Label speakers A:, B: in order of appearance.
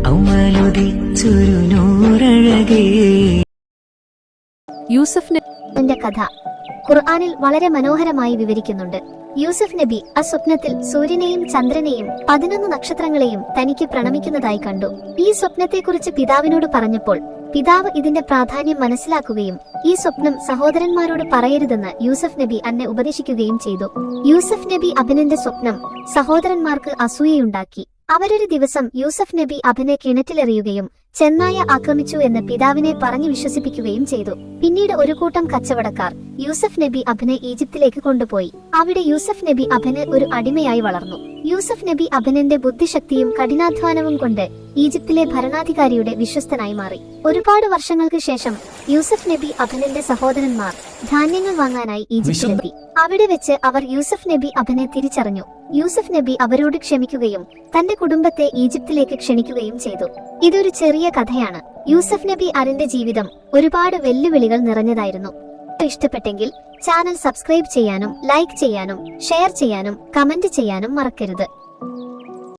A: അവളുദിച്ചൊരു നൂറഴകേ.
B: യൂസഫ് നബിയുടെ കഥ ഖുർആനിൽ വളരെ മനോഹരമായി വിവരിക്കുന്നുണ്ട്. യൂസഫ് നബി ആ സ്വപ്നത്തിൽ സൂര്യനെയും ചന്ദ്രനെയും 11 നക്ഷത്രങ്ങളെയും തനിക്ക് പ്രണമിക്കുന്നതായി കണ്ടു. ഈ സ്വപ്നത്തെക്കുറിച്ച് പിതാവിനോട് പറഞ്ഞപ്പോൾ പിതാവ് ഇതിന്റെ പ്രാധാന്യം മനസ്സിലാക്കുകയും ഈ സ്വപ്നം സഹോദരന്മാരോട് പറയരുതെന്ന് യൂസഫ് നബി അന്നെ ഉപദേശിക്കുകയും ചെയ്തു. യൂസഫ് നബി അബിനന്റെ സ്വപ്നം സഹോദരന്മാർക്ക് അസൂയയുണ്ടാക്കി. അവരൊരു ദിവസം യൂസഫ് നബി അബിനെ കിണറ്റിലെറിയുകയും ചെന്നായ ആക്രമിച്ചു എന്ന് പിതാവിനെ പറഞ്ഞു വിശ്വസിപ്പിക്കുകയും ചെയ്തു. പിന്നീട് ഒരു കൂട്ടം കച്ചവടക്കാർ യൂസഫ് നബി അബിനെ ഈജിപ്തിലേക്ക് കൊണ്ടുപോയി. അവിടെ യൂസഫ് നബി അബിന് ഒരു അടിമയായി വളർന്നു. യൂസഫ് നബി അബിനന്റെ ബുദ്ധിശക്തിയും കഠിനാധ്വാനവും കൊണ്ട് ഈജിപ്തിലെ ഭരണാധികാരിയുടെ വിശ്വസ്തനായി മാറി. ഒരുപാട് വർഷങ്ങൾക്ക് ശേഷം യൂസഫ് നബി അബിനന്റെ സഹോദരന്മാർ ധാന്യങ്ങൾ വാങ്ങാനായി ഈജിപ്തിലെത്തി. അവിടെ വെച്ച് അവർ യൂസഫ് നബി അബിനെ തിരിച്ചറിഞ്ഞു. യൂസഫ് നബി അവരോട് ക്ഷമിക്കുകയും തന്റെ കുടുംബത്തെ ഈജിപ്തിലേക്ക് ക്ഷണിക്കുകയും ചെയ്തു. ഇതൊരു ചെറിയ കഥയാണ്. യൂസഫ് നബി അറിന്റെ ജീവിതം ഒരുപാട് വെല്ലുവിളികൾ നിറഞ്ഞതായിരുന്നു. ഇഷ്ടപ്പെട്ടെങ്കിൽ ചാനൽ സബ്സ്ക്രൈബ് ചെയ്യാനും ലൈക്ക് ചെയ്യാനും ഷെയർ ചെയ്യാനും കമന്റ് ചെയ്യാനും മറക്കരുത്.